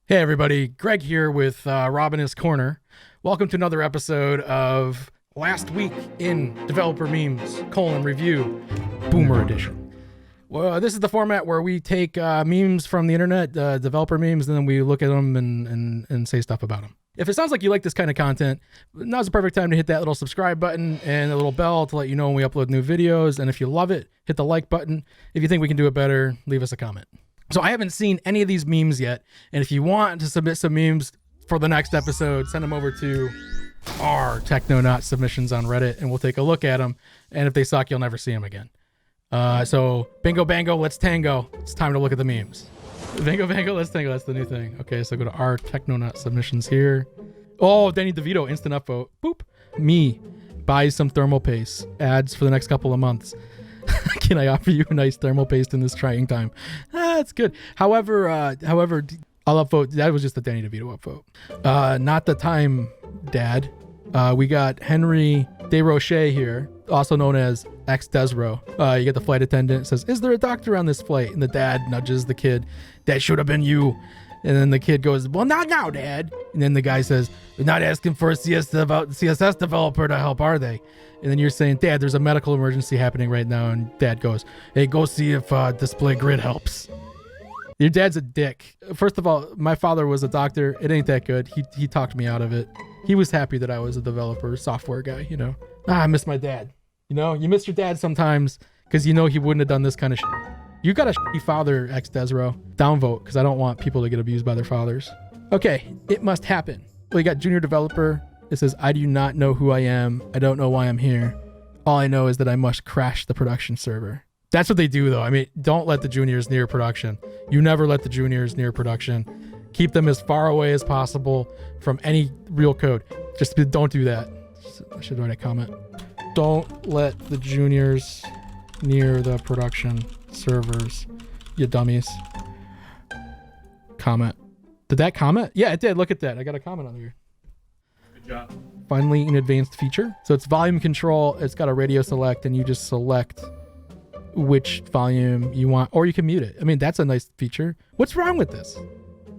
Hey everybody, Greg here with Rob in his Corner. Welcome to another episode of Last Week in Developer Memes, review, Boomer Edition. Well, this is the format where we take memes from the internet, developer memes, and then we look at them and say stuff about them. If it sounds like you like this kind of content, now's the perfect time to hit that little subscribe button and the little bell to let you know when we upload new videos. And if you love it, hit the like button. If you think we can do it better, leave us a comment. So I haven't seen any of these memes yet. And if you want to submit some memes for the next episode, send them over to our Technonaut submissions on Reddit and we'll take a look at them. And if they suck, you'll never see them again. So bingo, bango, let's tango. It's time to look at the memes. Bingo, bango, let's tango. That's the new thing. Okay, so go to our Technonaut submissions here. Oh, Danny DeVito, instant upvote. Boop. Me, buys some thermal paste. Ads for the next couple of months. Can I offer you a nice thermal paste in this trying time? That's good. However, I'll upvote. That was just the Danny DeVito upvote. Not the time, Dad. We got Henry Dayroche here, also known as X-Desro. You get the flight attendant, says, "Is there a doctor on this flight?" And the dad nudges the kid, "That should have been you." And then the kid goes, "Well, not now, Dad." And then the guy says, "They're not asking for a CSS developer to help, are they?" And then you're saying, "Dad, there's a medical emergency happening right now." And Dad goes, "Hey, go see if display grid helps." Your dad's a dick. First of all, my father was a doctor. It ain't that good. He talked me out of it. He was happy that I was a developer, software guy, you know. I miss my dad. You know, you miss your dad sometimes because you know he wouldn't have done this kind of shit. You got a shitty father, X-Desro. Downvote, because I don't want people to get abused by their fathers. Okay, it must happen. Well, you got junior developer. It says, "I do not know who I am. I don't know why I'm here. All I know is that I must crash the production server." That's what they do, though. I mean, don't let the juniors near production. You never let the juniors near production. Keep them as far away as possible from any real code. Just don't do that. I should write a comment. Don't let the juniors near the production servers, you dummies. Comment. Did that comment? Yeah, it did. Look at that. I got a comment on here. Good job. Finally, an advanced feature. So it's volume control. It's got a radio select, and you just select which volume you want, or you can mute it. I mean, that's a nice feature. What's wrong with this?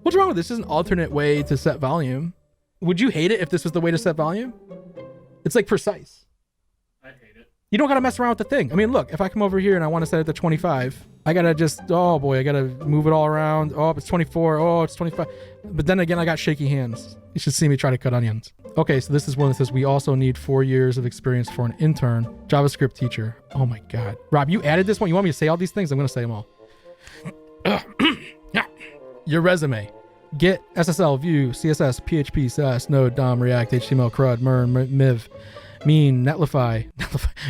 What's wrong with this? This is an alternate way to set volume. Would you hate it if this was the way to set volume? It's like precise. I hate it. You don't got to mess around with the thing. I mean, look, if I come over here and I want to set it to 25, I got to just, oh boy, I got to move it all around. Oh, it's 24. Oh, it's 25. But then again, I got shaky hands. You should see me try to cut onions. Okay, so this is one that says we also need 4 years of experience for an intern, JavaScript teacher. Oh my God. Rob, you added this one? You want me to say all these things? I'm going to say them all. Your resume. Git, SSL, Vue, CSS, PHP, Sass, Node, DOM, React, HTML, CRUD, MERN, Miv, Mean, Netlify,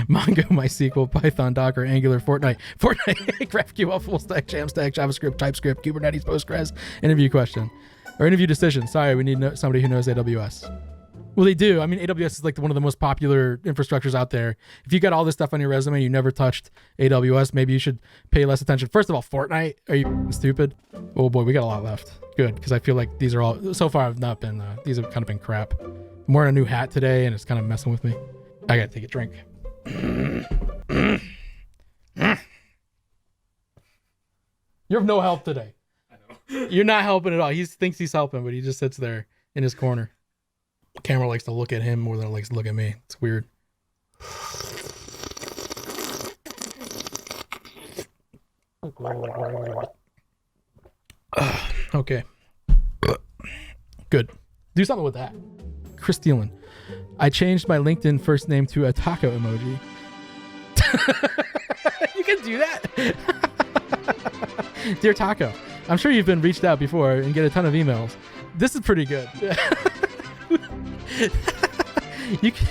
Mongo, MySQL, Python, Docker, Angular, Fortnite, GraphQL, Full Stack, Jamstack, JavaScript, TypeScript, Kubernetes, Postgres, interview question, or interview decision. Sorry, we need somebody who knows AWS. Well, they do. I mean, AWS is like one of the most popular infrastructures out there. If you got all this stuff on your resume and you never touched AWS, maybe you should pay less attention. First of all, Fortnite, are you stupid? Oh boy, we got a lot left. Good, because I feel like these are all, so far have not been, these have kind of been crap. I'm wearing a new hat today and it's kind of messing with me. I gotta take a drink. You're of no help today. I know. You're not helping at all. He thinks he's helping, but he just sits there in his corner. The camera likes to look at him more than it likes to look at me. It's weird. Okay. Good. Do something with that. Chris Thielen. I changed my LinkedIn first name to a taco emoji. You can do that. Dear Taco, I'm sure you've been reached out before and get a ton of emails. This is pretty good. You can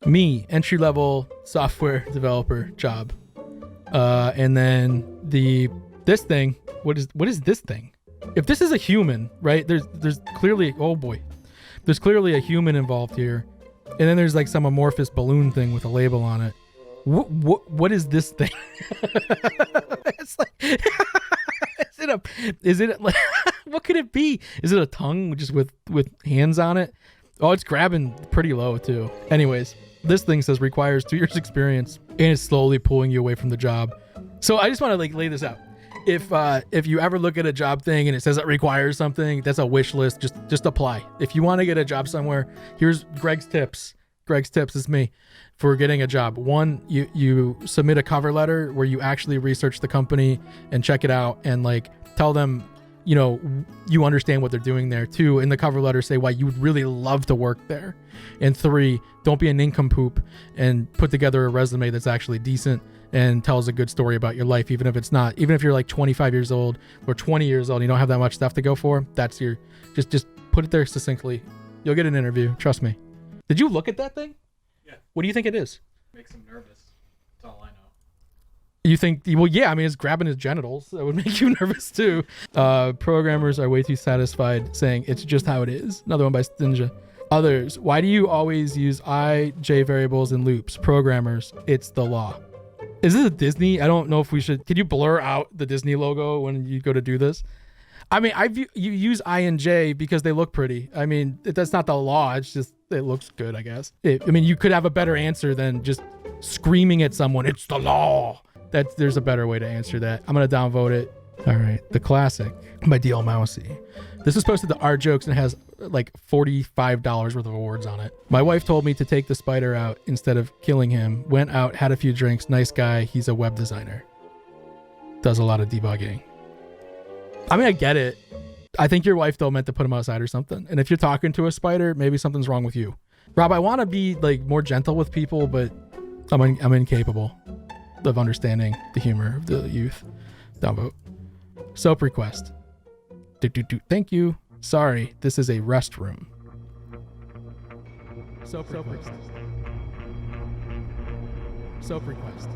me, entry-level software developer job. And then this thing, what is this thing? If this is a human, right? There's clearly, oh boy. There's clearly a human involved here. And then there's like some amorphous balloon thing with a label on it. What is this thing? It's like is it like what could it be? Is it a tongue just with hands on it? Oh, it's grabbing pretty low too. Anyways, this thing says requires 2 years experience and it's slowly pulling you away from the job. So I just want to like lay this out. if you ever look at a job thing and it says it requires something, that's a wish list. Just apply. If you want to get a job somewhere, here's Greg's tips. Greg's tips is me for getting a job. One, you submit a cover letter where you actually research the company and check it out and like tell them, you know, you understand what they're doing there. Two, in the cover letter, say why you would really love to work there. And three, don't be a nincompoop and put together a resume that's actually decent and tells a good story about your life, even if it's not. Even if you're like 25 years old or 20 years old and you don't have that much stuff to go for, that's your, just put it there succinctly. You'll get an interview. Trust me. Did you look at that thing? Yeah. What do you think it is? Makes him nervous. That's all I know. You think, well, yeah, I mean, it's grabbing his genitals. That would make you nervous too. Programmers are way too satisfied saying it's just how it is. Another one by Stinja. Others, why do you always use I, J variables and loops? Programmers, it's the law. Is this a Disney? I don't know if we should, can you blur out the Disney logo when you go to do this? I mean, you use I and J because they look pretty. I mean, that's not the law. It's just, it looks good, I guess. I mean, you could have a better answer than just screaming at someone, it's the law. There's a better way to answer that. I'm going to downvote it. All right. The Classic by DL Mousey. This is posted to Our Jokes and has like $45 worth of awards on it. My wife told me to take the spider out instead of killing him. Went out, had a few drinks. Nice guy. He's a web designer. Does a lot of debugging. I mean, I get it. I think your wife though meant to put him outside or something. And if you're talking to a spider, maybe something's wrong with you. Rob, I want to be like more gentle with people, but I'm incapable of understanding the humor of the youth. Downvote. Soap request. Thank you. Sorry, this is a restroom. Soap request. Soap request.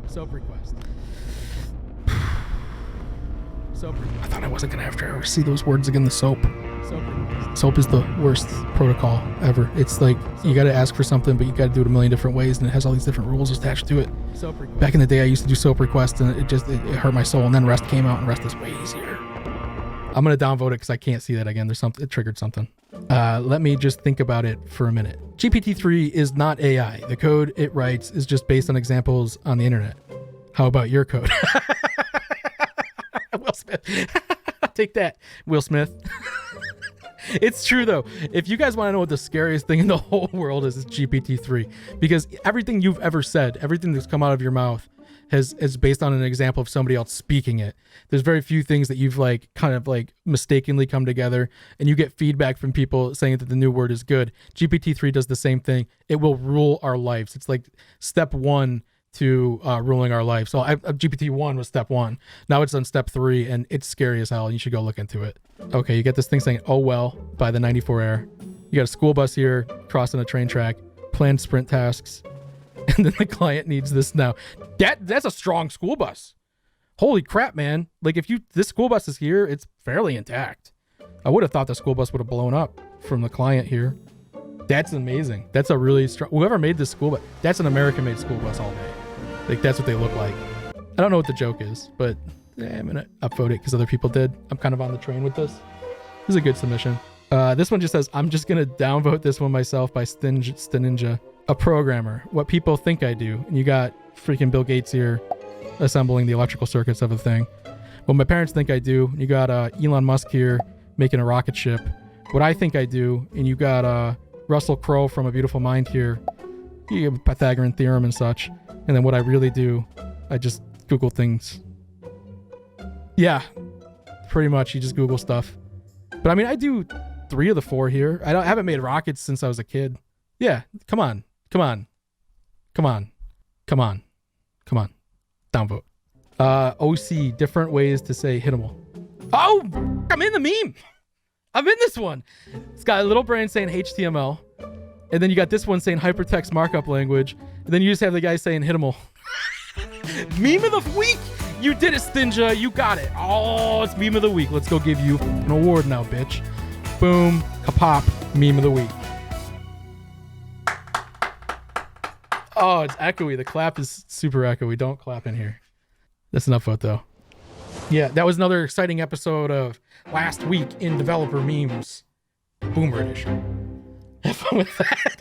Soap request. Soap request. I thought I wasn't gonna have to ever see those words again. The soap. Soap is the worst protocol ever. It's like you got to ask for something, but you got to do it a million different ways, and it has all these different rules attached to it. Back in the day, I used to do soap requests, and it hurt my soul. And then REST came out, and REST is way easier. I'm gonna downvote it because I can't see that again. There's something. It triggered something. Let me just think about it for a minute. GPT-3 is not AI. The code it writes is just based on examples on the internet. How about your code? Will Smith. Take that, Will Smith. It's true though. If you guys want to know what the scariest thing in the whole world is, it's GPT-3, because everything you've ever said, everything that's come out of your mouth is based on an example of somebody else speaking it. There's very few things that you've like kind of like mistakenly come together, and you get feedback from people saying that the new word is good. GPT-3 does the same thing. It will rule our lives. It's like step one to ruling our life. So GPT-1 was step one. Now it's on step 3, and it's scary as hell. You should go look into it. Okay, you get this thing saying, oh well, by the 94 Air. You got a school bus here, crossing a train track, planned sprint tasks, and then the client needs this now. That's a strong school bus. Holy crap, man. Like if this school bus is here, it's fairly intact. I would have thought the school bus would have blown up from the client here. That's amazing. That's a really strong, whoever made this school bus, that's an American-made school bus all day. Like that's what they look like. I don't know what the joke is, but I'm gonna upvote it because other people did. I'm kind of on the train with this. This is a good submission. This one just says, I'm just gonna downvote this one myself by Stininja. A programmer. What people think I do. And you got freaking Bill Gates here assembling the electrical circuits of a thing. What my parents think I do. And you got Elon Musk here making a rocket ship. What I think I do. And you got Russell Crowe from A Beautiful Mind here. You have Pythagorean theorem and such. And then what I really do, I just Google things. Yeah, pretty much. You just Google stuff. But I mean, I do 3 of the 4 here. I haven't made rockets since I was a kid. Yeah, come on. Downvote. OC, different ways to say hitimal. Oh, I'm in the meme. I'm in this one. It's got a little brain saying HTML. And then you got this one saying hypertext markup language. And then you just have the guy saying hitimal. Meme of the week. You did it, Stinja. You got it. Oh, it's meme of the week. Let's go give you an award now, bitch. Boom. Kapop. Meme of the week. Oh, it's echoey. The clap is super echoey. Don't clap in here. That's enough vote though. Yeah, that was another exciting episode of Last Week in Developer Memes. Boomer edition. Have fun with that.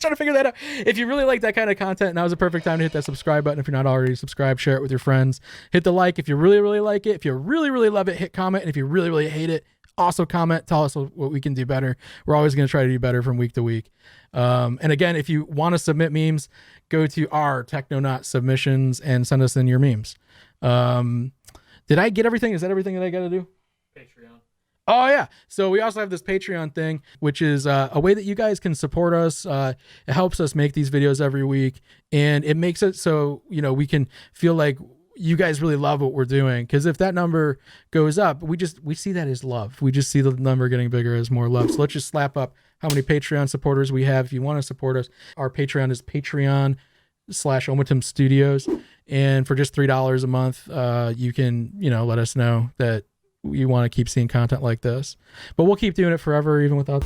trying to figure that out. If you really like that kind of content, now's the perfect time to hit that subscribe button. If you're not already subscribed, share it with your friends. Hit the like if you really, really like it. If you really, really love it, hit comment. And if you really, really hate it, also comment. Tell us what we can do better. We're always going to try to do better from week to week. And again, if you want to submit memes, go to our Technonaut submissions and send us in your memes. Did I get everything? Is that everything that I got to do? Patreon. Oh yeah. So we also have this Patreon thing, which is a way that you guys can support us. It helps us make these videos every week, and it makes it so, you know, we can feel like you guys really love what we're doing. Because if that number goes up, we see that as love. We just see the number getting bigger as more love. So let's just slap up how many Patreon supporters we have. If you want to support us, our Patreon is Patreon/Omatum Studios, and for just $3 a month, you can, you know, let us know that you want to keep seeing content like this. But we'll keep doing it forever, even without